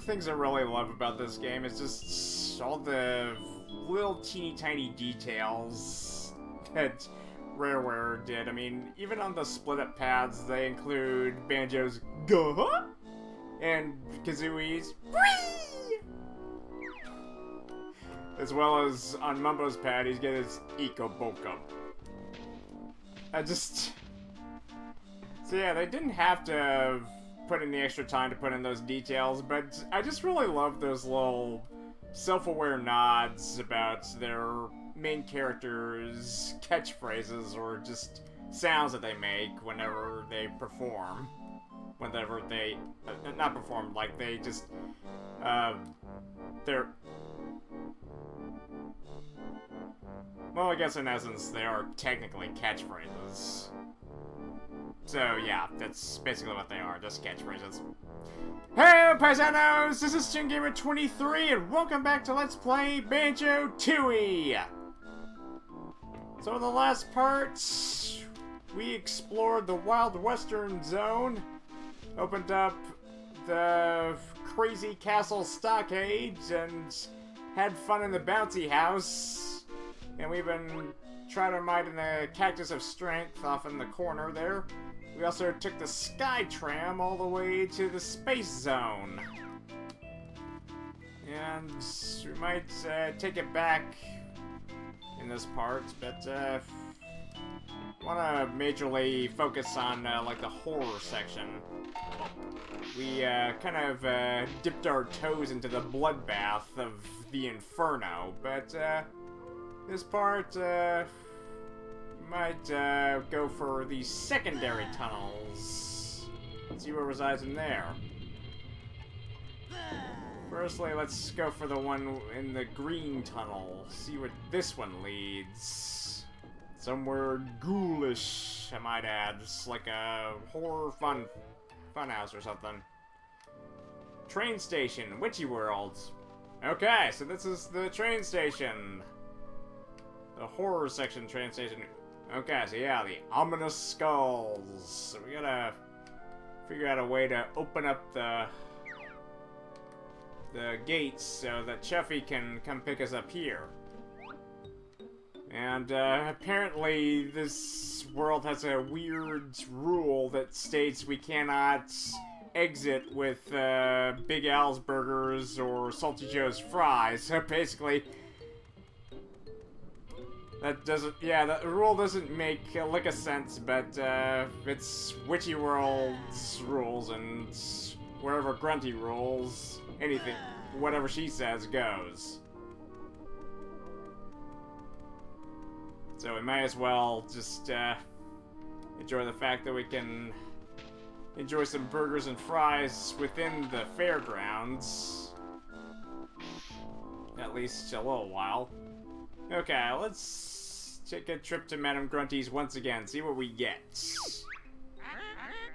the things I really love about this game is just all the little teeny tiny details that Rareware did. I mean, even on the split up pads, they include Banjo's "Gah" and Kazooie's "Whee!" As well as on Mumbo's pad, he's got his "Iko Boko." So yeah, they didn't have to put in the extra time to put in those details, but I just really love those little self-aware nods about their main characters' catchphrases or just sounds that they make whenever they perform. Whenever they... not perform, like they just... they're... Well, I guess in essence, they are technically catchphrases. So, yeah, that's basically what they are, just catchphrases. Hey, paisanos! This is StringGamer23, and welcome back to Let's Play Banjo Tooie! So in the last part, we explored the Wild Western Zone, opened up the crazy castle stockade, and had fun in the bouncy house. And we've been trying to mine in the Cactus of Strength off in the corner there. We also took the Sky Tram all the way to the Space Zone. And we might take it back in this part, but want to majorly focus on like the horror section. We kind of dipped our toes into the bloodbath of the Inferno, but this part might go for the secondary tunnels. Let's see what resides in there. Firstly, let's go for the one in the green tunnel. See where this one leads. Somewhere ghoulish, I might add. Just like a horror fun house or something. Train station, Witchy World. Okay, so this is the train station. The horror section train station. Okay, so yeah, the ominous skulls. So we gotta figure out a way to open up the gates so that Chuffy can come pick us up here. And apparently this world has a weird rule that states we cannot exit with Big Al's Burgers or Salty Joe's Fries. So basically, that doesn't, yeah, that rule doesn't make a lick of sense, but it's Witchy World's rules, and wherever Grunty rules, anything, whatever she says goes. So we might as well just enjoy the fact that we can enjoy some burgers and fries within the fairgrounds. At least a little while. Okay, let's take a trip to Madame Grunty's once again, see what we get.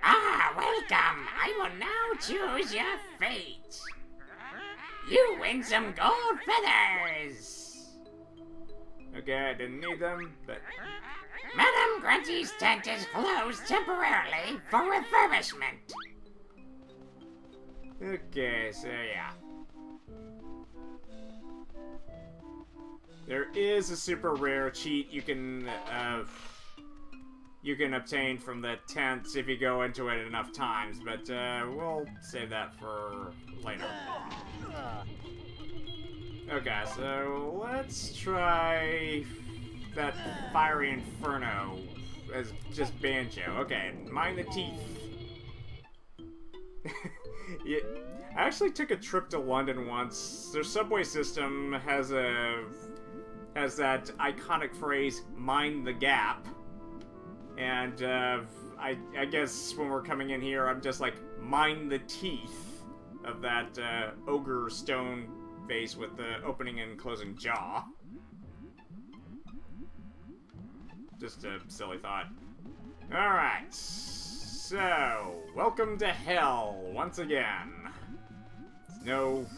Ah, welcome! I will now choose your fate. You win some gold feathers! Okay, I didn't need them, but... Madame Grunty's tent is closed temporarily for refurbishment. Okay, so yeah. There is a super rare cheat you can obtain from the tents if you go into it enough times, but we'll save that for later. Okay, so let's try that Fiery Inferno as just Banjo. Okay, mind the teeth. Yeah, I actually took a trip to London once. Their subway system has that iconic phrase, mind the gap. And I guess when we're coming in here, I'm just like, mind the teeth of that ogre stone face with the opening and closing jaw. Just a silly thought. Alright, so, welcome to hell once again. There's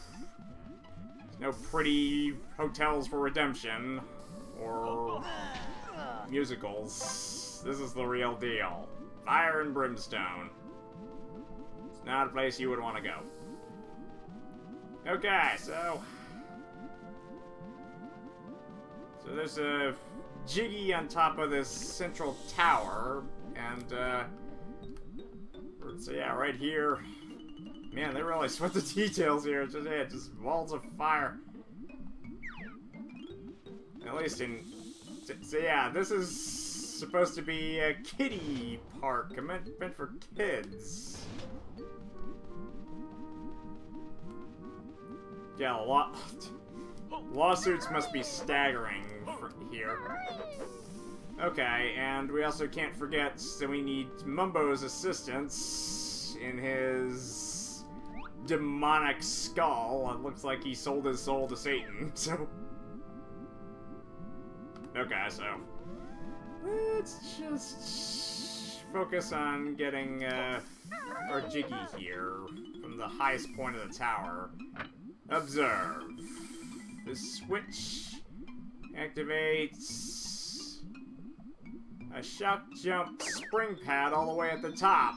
no pretty hotels for redemption or musicals. This is the real deal. Fire and brimstone. It's not a place you would want to go. Okay, so there's a Jiggy on top of this central tower, and so yeah, right here. Man, they really sweat the details here. It's just, yeah, just walls of fire. At least in... So yeah, this is supposed to be a kiddie park, meant for kids. Yeah, lawsuits must be staggering here. Okay, and we also can't forget that we need Mumbo's assistance in his demonic skull. It looks like he sold his soul to Satan, so... Okay, so... let's just focus on getting our Jiggy here from the highest point of the tower. Observe. The switch activates a shock jump spring pad all the way at the top,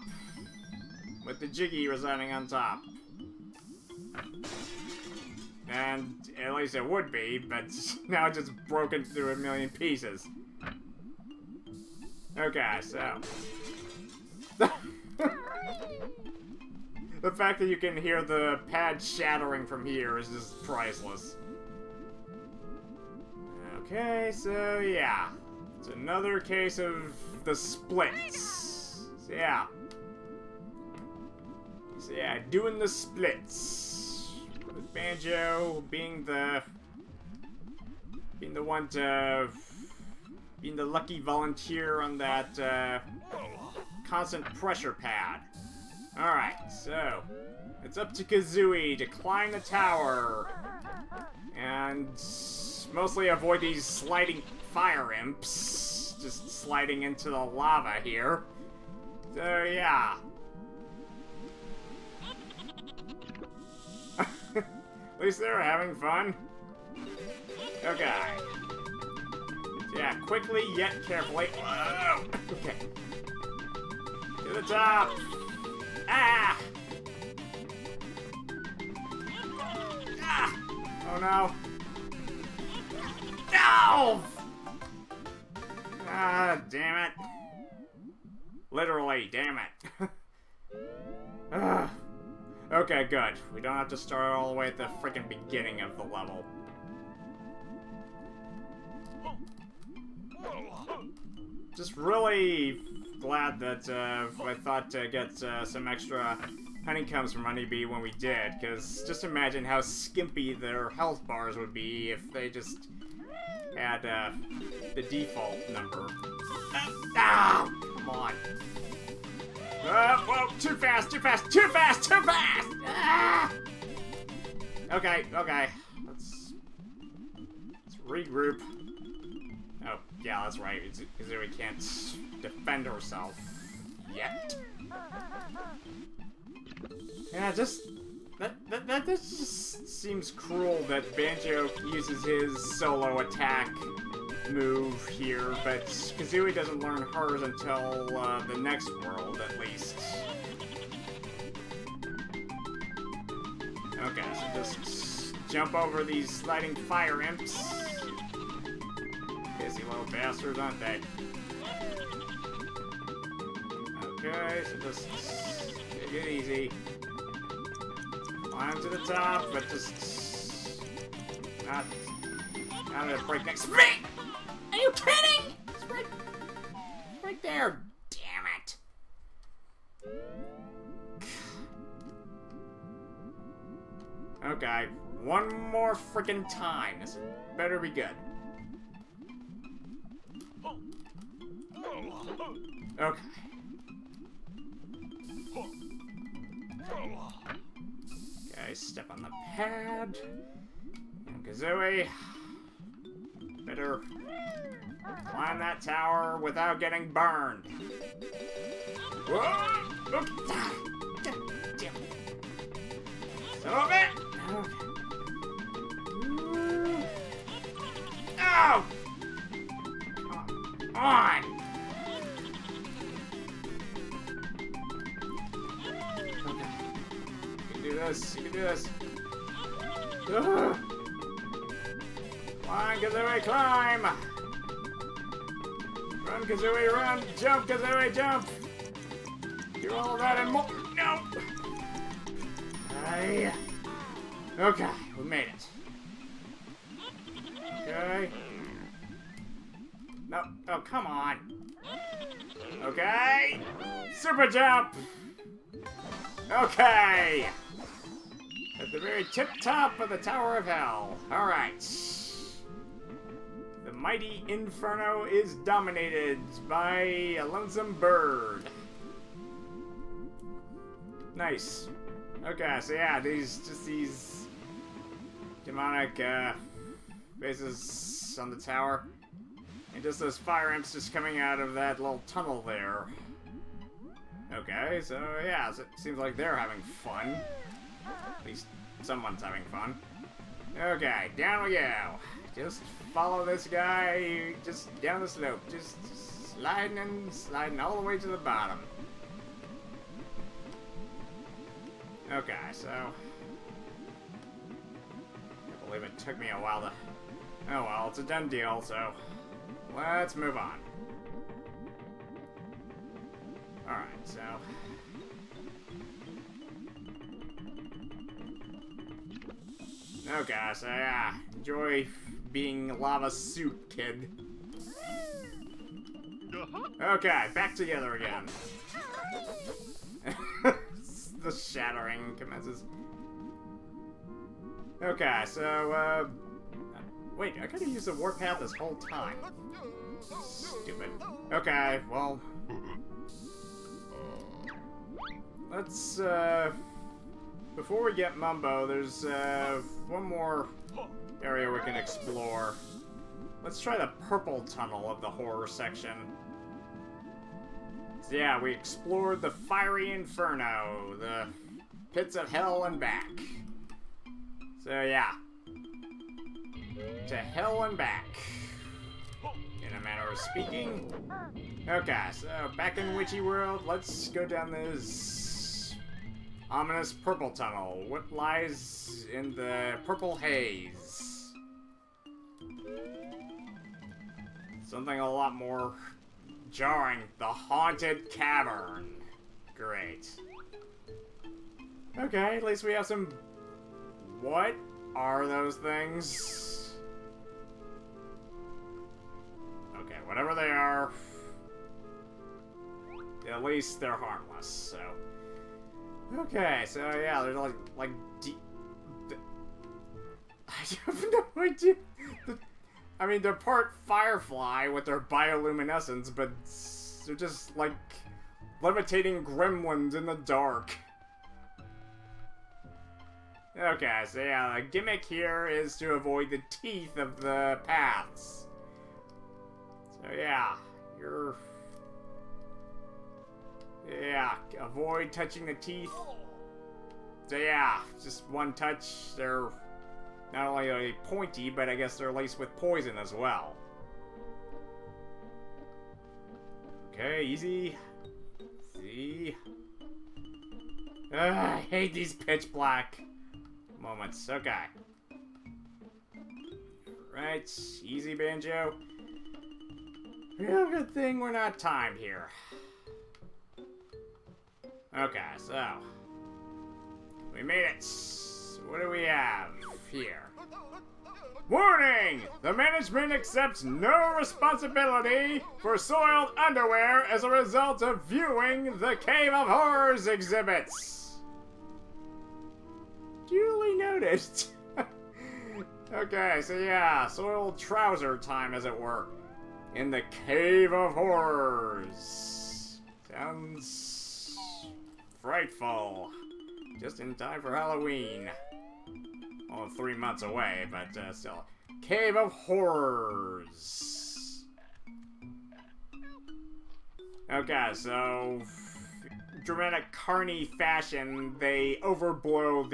with the Jiggy residing on top. And at least it would be, but now it's just broken through a million pieces. Okay, so... the fact that you can hear the pad shattering from here is just priceless. Okay, so yeah. It's another case of the splits. So yeah. So yeah, doing the splits. With Banjo being the one to... being the lucky volunteer on that constant pressure pad. Alright, so it's up to Kazooie to climb the tower and mostly avoid these sliding fire imps just sliding into the lava here. So yeah. At least they're having fun. Okay. Yeah, quickly yet carefully. Whoa. Okay. To the top. Ah! Ah! Oh no. No! Ah, damn it. Literally, damn it. Okay, good. We don't have to start all the way at the freaking beginning of the level. Just really glad that I thought to get some extra honeycombs from Honeybee when we did, because just imagine how skimpy their health bars would be if they just had the default number. Ah! Come on. Whoa, too fast, too fast, too fast, too fast! Ah! Okay, okay. Let's regroup. Oh, yeah, that's right. Kazooie can't defend herself yet. Yeah, just that just seems cruel that Banjo uses his solo attack move here, but Kazooie doesn't learn hers until the next world, at least. Okay, so just jump over these sliding fire imps. Pissy little bastards, aren't they? Okay, so just take it easy. Climb to the top, but just not gonna break next. Are you kidding? It's right there. Damn it. Okay, one more freaking time. This better be good. Okay. Okay, step on the pad. And Kazooie, better climb that tower without getting burned. Whoa! Oop. Damn. Son of it! Okay. Oh! Come on! Okay. You can do this. You can do this. Ugh. Come on, Kazooie, climb! Run, Kazooie, run! Jump, Kazooie, jump! Do all that and more! No! Okay, we made it. Okay. No, oh, come on. Okay. Super jump! Okay! At the very tip top of the Tower of Hell. Alright. The mighty Inferno is dominated by a lonesome bird. Nice. Okay, so yeah, these demonic bases on the tower. And just those fire imps just coming out of that little tunnel there. Okay, so yeah, so it seems like they're having fun. At least someone's having fun. Okay, down we go. Just follow this guy just down the slope. Just sliding and sliding all the way to the bottom. Okay, so... I believe it took me a while to... Oh well, it's a done deal, so... Let's move on. Alright, so... Okay, so yeah, enjoy being Lava Soup, kid. Okay, back together again. The shattering commences. Okay, so, wait, I could've used the warpath this whole time. Stupid. Okay, well... Let's, before we get Mumbo, there's, one more area we can explore. Let's try the purple tunnel of the horror section. So yeah, we explored the fiery Inferno, the pits of hell and back. So yeah. To hell and back. In a manner of speaking. Okay, so back in Witchy World, let's go down this ominous purple tunnel. What lies in the purple haze? Something a lot more jarring. The Haunted Cavern. Great. Okay, at least we have some... What are those things? Okay, whatever they are, at least they're harmless, so... Okay, so yeah, they're like I have no idea. I mean, they're part firefly with their bioluminescence, but they're just like levitating gremlins in the dark. Okay, so yeah, the gimmick here is to avoid the teeth of the paths. So yeah, yeah, avoid touching the teeth. So yeah, just one touch, they're not only pointy, but I guess they're laced with poison as well. Okay, easy. See? I hate these pitch black moments. Okay. Right, easy, Banjo. Real good thing we're not timed here. Okay, so we made it. What do we have here? Warning! The management accepts no responsibility for soiled underwear as a result of viewing the Cave of Horrors exhibits. Duly noted. Okay, so yeah, soiled trouser time, as it were, in the Cave of Horrors. Sounds frightful. Just in time for Halloween. Well, 3 months away, but still. Cave of Horrors. Okay, so dramatic carny fashion, they overblow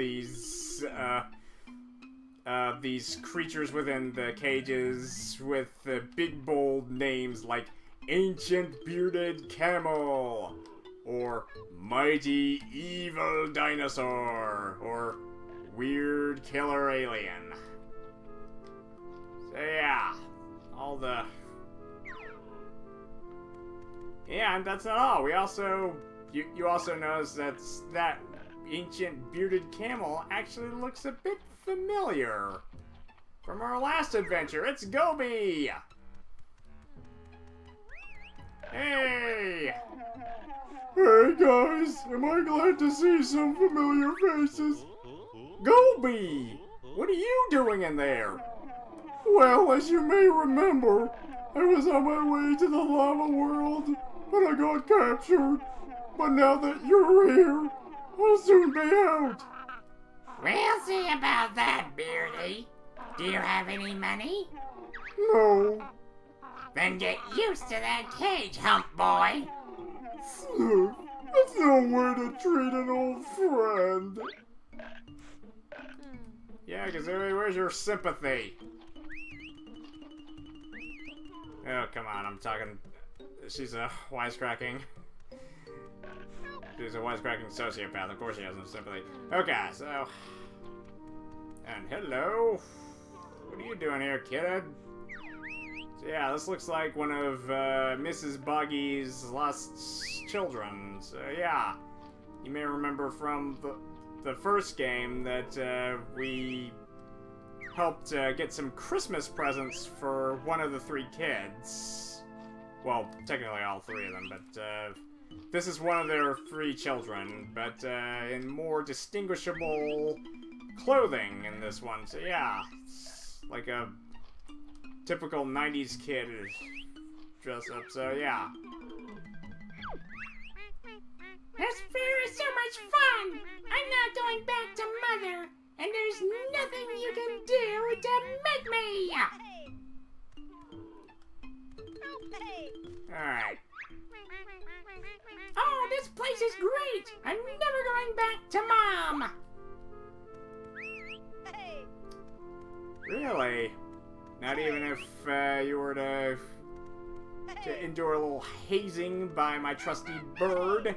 these creatures within the cages with big bold names like Ancient Bearded Camel, or Mighty Evil Dinosaur, or weird killer alien. So yeah, all the... Yeah, and that's not all. We also... You also notice that ancient bearded camel actually looks a bit familiar. From our last adventure, it's Gobi! Hey! Hey guys, am I glad to see some familiar faces? Gobi! What are you doing in there? Well, as you may remember, I was on my way to the lava world, but I got captured. But now that you're here, I'll soon be out. We'll see about that, Beardy. Do you have any money? No. Then get used to that cage, hump boy. Sniff, that's no way to treat an old friend. Yeah, Kazooie, where's your sympathy? Oh, come on, I'm talking... She's a wisecracking... She's a wisecracking sociopath. Of course she has no sympathy. Okay, so... And hello? What are you doing here, kid? So yeah, this looks like one of Mrs. Buggy's lost children. So yeah, you may remember from the first game that we helped get some Christmas presents for one of the 3 kids. Well, technically all 3 of them, but this is one of their 3 children, but in more distinguishable clothing in this one. So yeah, it's like a typical 90s kid dress up, so yeah. This fair is so much fun! I'm not going back to Mother, and there's nothing you can do to make me! Alright. Oh, this place is great! I'm never going back to Mom! Really? Not even if you were to endure a little hazing by my trusty bird?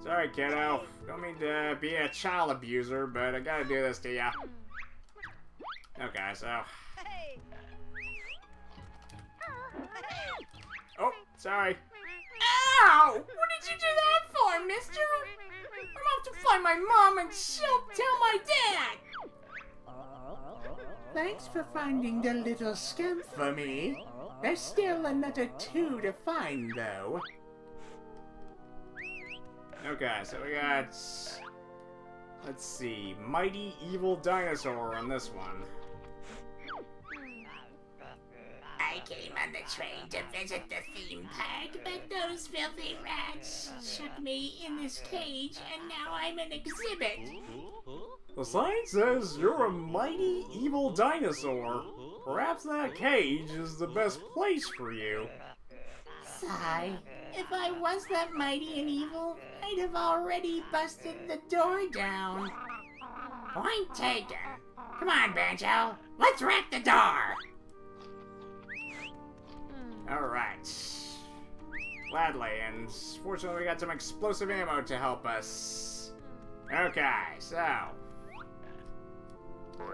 Sorry, kiddo. Don't mean to be a child abuser, but I gotta do this to ya. Okay, so... Oh, sorry. Ow! What did you do that for, mister? I'm off to find my mom and she'll tell my dad! Thanks for finding the little scamp for me. There's still another 2 to find, though. Okay, so we got... Let's see. Mighty Evil Dinosaur on this one. I came on the train to visit the theme park, but those filthy rats shook me in this cage, and now I'm an exhibit. The sign says you're a mighty evil dinosaur. Perhaps that cage is the best place for you. Sigh. If I was that mighty and evil, I'd have already busted the door down. Point taken. Come on, Banjo. Let's wreck the door. Alright. Gladly, and fortunately we got some explosive ammo to help us. Okay, so...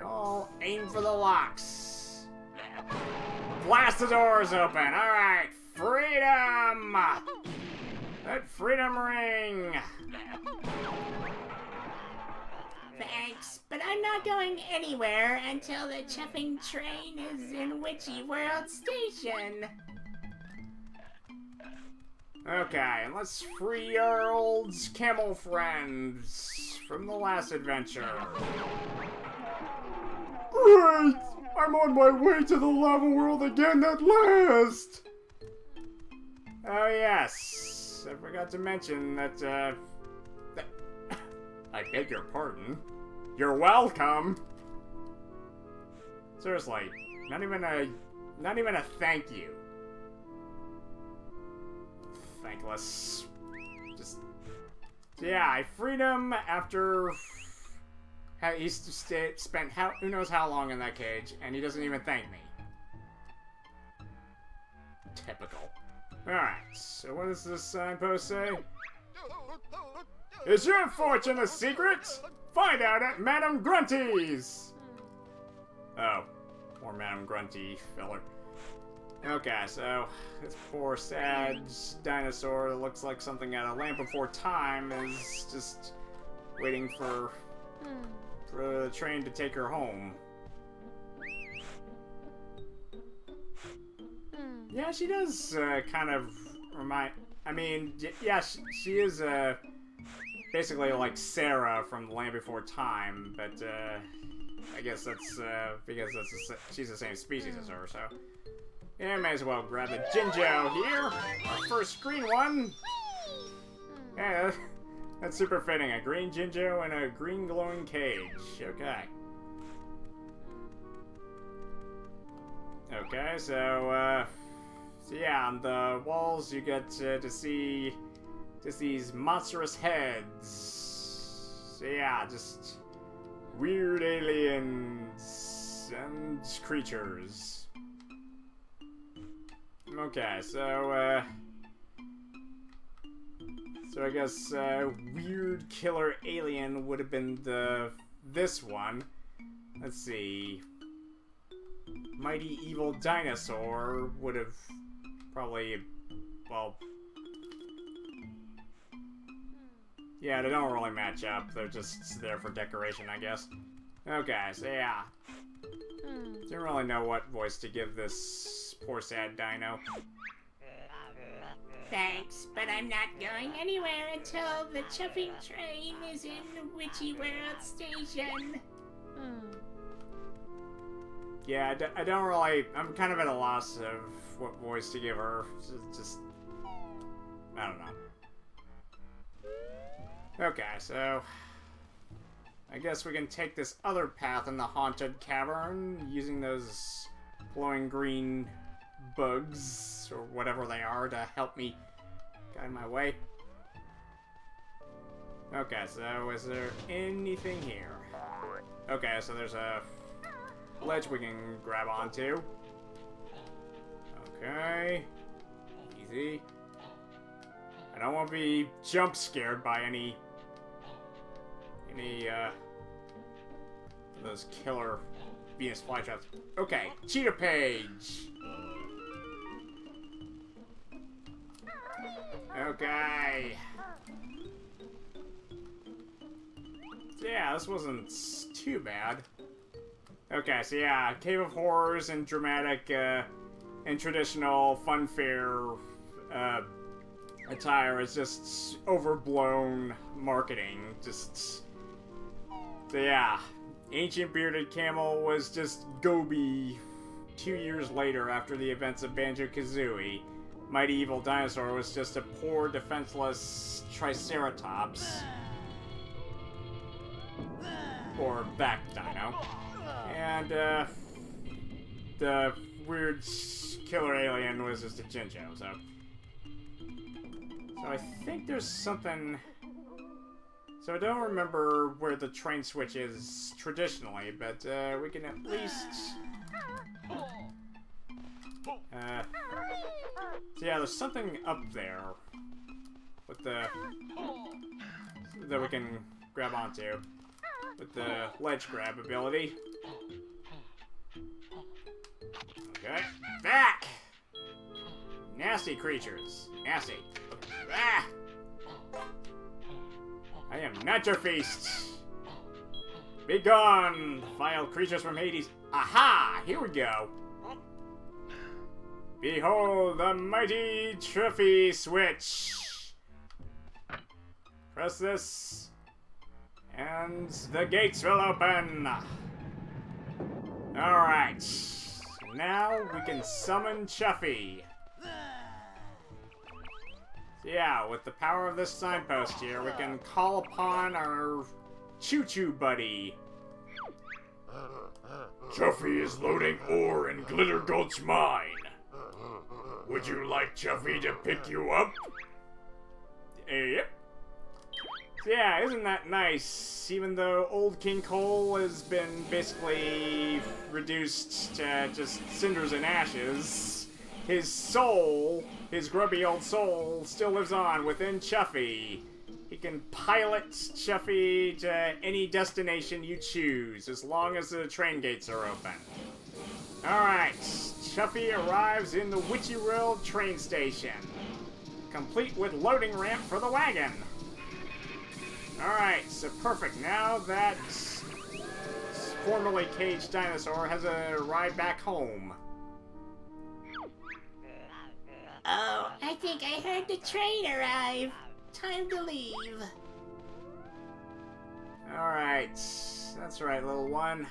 all aim for the locks. Blast the doors open! Alright, freedom! That freedom ring! Thanks, but I'm not going anywhere until the chuffing train is in Witchy World Station. Okay, and let's free our old camel friends from the last adventure. Great! I'm on my way to the lava world again at last! Oh yes, I forgot to mention that, I beg your pardon. You're welcome! Seriously, not even a thank you. Thankless. Just... yeah, I freed him after... he's spent who knows how long in that cage, and he doesn't even thank me. Typical. Alright, so what does this signpost say? Is your fortune a secret? Find out at Madame Grunty's! Oh, more Madame Grunty filler. Okay, so this poor sad dinosaur that looks like something out of Land Before Time is just waiting for the train to take her home. Yeah, she does kind of remind... I mean, yeah, she is basically like Sarah from Land Before Time, but I guess that's because she's the same species as her, so... Yeah, may as well grab the Jinjo here, our first green one. Yeah, that's super fitting, a green Jinjo and a green glowing cage. Okay. Okay, so yeah, on the walls you get to see just these monstrous heads. So yeah, just weird aliens and creatures. Okay, so I guess weird killer alien would have been this one. Let's see. Mighty evil dinosaur would have probably, well, yeah, they don't really match up. They're just there for decoration, I guess. Okay, so yeah. Didn't really know what voice to give this poor sad dino. Thanks, but I'm not going anywhere until the chuffing train is in Witchy World Station. Yeah, I don't really... I'm kind of at a loss of what voice to give her. Just... I don't know. Okay, so... I guess we can take this other path in the haunted cavern using those glowing green bugs, or whatever they are, to help me guide my way. Okay, so is there anything here? Okay, so there's a ledge we can grab onto. Okay. Easy. I don't want to be jump scared by any those killer Venus flytraps. Okay, cheetah page. Okay. Yeah, this wasn't too bad. Okay, so yeah, Cave of Horrors and dramatic and traditional funfair attire is just overblown marketing. Just, so yeah, Ancient Bearded Camel was just Gobi 2 years later after the events of Banjo-Kazooie. Mighty Evil Dinosaur was just a poor, defenseless Triceratops. Or back dino. And, the weird killer alien was just a Jinjo, so... So I think there's something... So I don't remember where the train switch is traditionally, but, we can at least... So yeah, there's something up there with the... that we can grab onto with the ledge grab ability. Okay. Back! Nasty creatures. Nasty. Ah! I am not your feast. Be gone, vile creatures from Hades. Aha! Here we go. Behold the mighty trophy switch. Press this, and the gates will open. Alright. Now we can summon Chuffy. Yeah, with the power of this signpost here, we can call upon our choo-choo buddy. Chuffy is loading ore in Glitter Gulch Mine. Would you like Chuffy to pick you up? Yep. Yeah, isn't that nice? Even though old King Cole has been basically reduced to just cinders and ashes, his soul, his grubby old soul, still lives on within Chuffy. He can pilot Chuffy to any destination you choose, as long as the train gates are open. Alright, Chuffy arrives in the Witchy World train station, complete with loading ramp for the wagon. Alright, so perfect. Now that formerly caged dinosaur has a ride back home. Oh, I think I heard the train arrive. Time to leave. Alright, that's right, little one.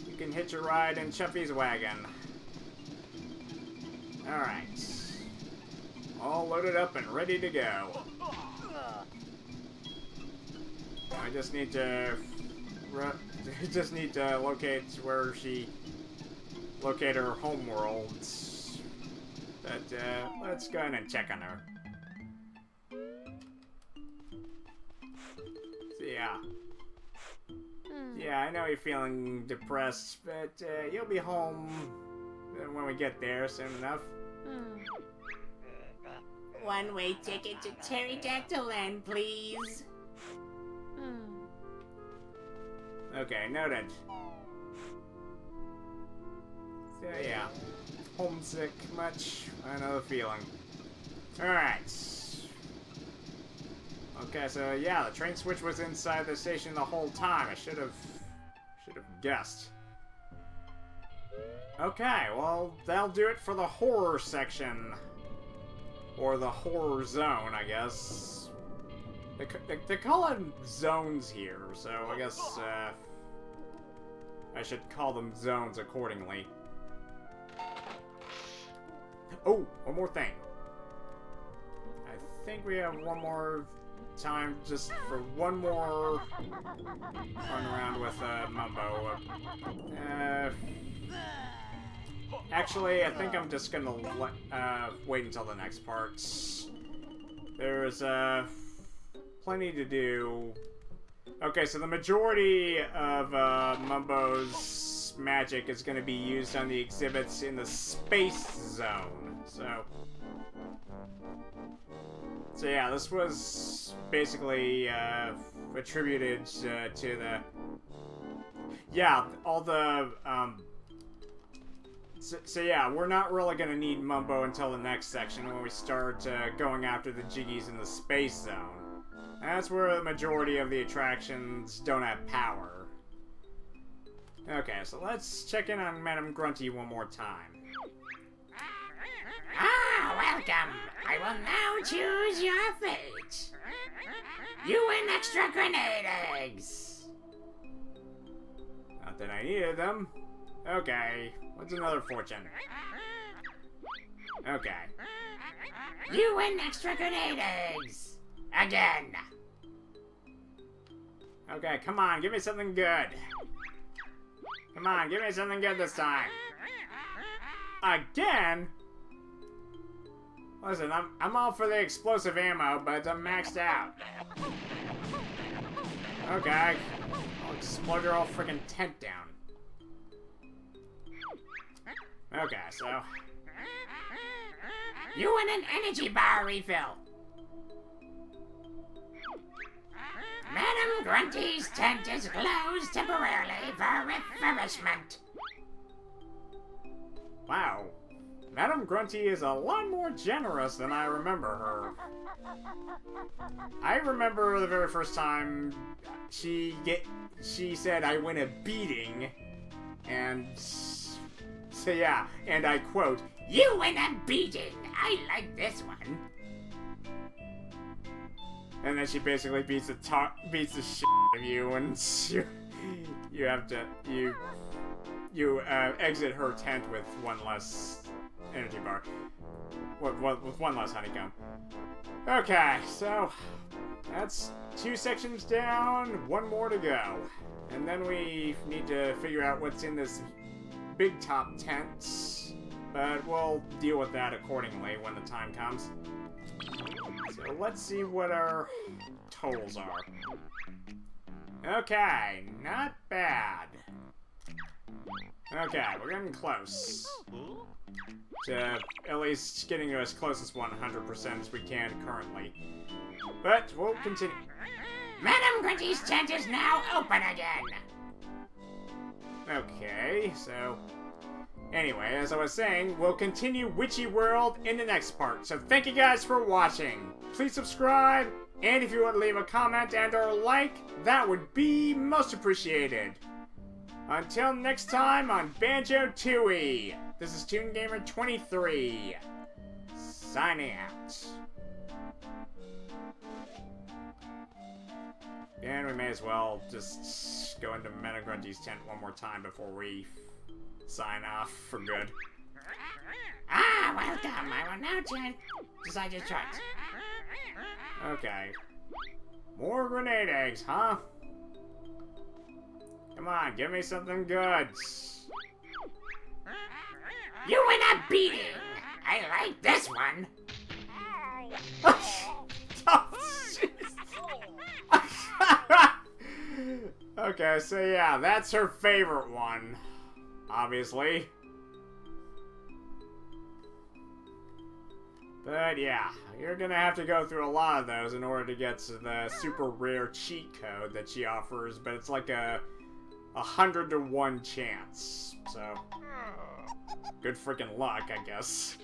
You can hitch a ride in Chuffy's wagon. Alright. All loaded up and ready to go. I just need to locate where she locate her homeworld. But let's go ahead and check on her. So yeah, I know you're feeling depressed, but you'll be home when we get there soon enough. One-way ticket to Pterodactyl Land, please. Okay, noted. So yeah, homesick much? I know the feeling. Alright. Okay, so yeah, the train switch was inside the station the whole time. I should have guessed. Okay, well, that'll do it for the horror section. Or the horror zone, I guess. They call them zones here, so I guess I should call them zones accordingly. Oh, one more thing. I think we have one more time just for one more run around with Mumbo. Actually, I think I'm just gonna wait until the next part. There's plenty to do. Okay, so the majority of Mumbo's magic is going to be used on the exhibits in the space zone. So yeah, this was basically attributed to the all the So yeah, we're not really gonna need Mumbo until the next section when we start going after the Jiggies in the space zone. That's where the majority of the attractions don't have power. Okay, so let's check in on Madame Grunty one more time. Ah, welcome. I will now choose your fate. You win extra grenade eggs. Not that I needed them. Okay, what's another fortune? Okay. You win extra grenade eggs. Again. Okay, come on, give me something good. Come on, give me something good this time. Again? Listen, I'm all for the explosive ammo, but I'm maxed out. Okay, I'll explode your whole freaking tent down. Okay, so... You win an energy bar refill. Madame Grunty's tent is closed temporarily for refurbishment. Wow. Madame Grunty is a lot more generous than I remember her. I remember the very first time she said I win a beating, and so yeah, and I quote, "You win a beating. I like this one." And then she basically beats the shit out of you, and you have to exit her tent with one less energy bar, with one less honeycomb. Okay, so that's 2 sections down, 1 more to go, and then we need to figure out what's in this big top tent. But we'll deal with that accordingly when the time comes. So let's see what our totals are. Okay, not bad. Okay, we're getting close. to at least getting to as close as 100% as we can currently. But we'll continue. Madam Grunty's tent is now open again. Okay, so... Anyway, as I was saying, we'll continue Witchy World in the next part. So thank you guys for watching. Please subscribe, and if you want to leave a comment and or like, that would be most appreciated. Until next time on Banjo Tooie, this is ToonGamer23, signing out. And we may as well just go into Madam Grunty's tent one more time before we sign off for good. Ah, welcome. I will now decide your choice. Okay. More grenade eggs, huh? Come on, give me something good. You win a beating. I like this one. Oh, jeez. Okay, so yeah, that's her favorite one. Obviously. But yeah, you're gonna have to go through a lot of those in order to get to the super rare cheat code that she offers, but it's like a 100 to 1 chance. So, good freaking luck, I guess.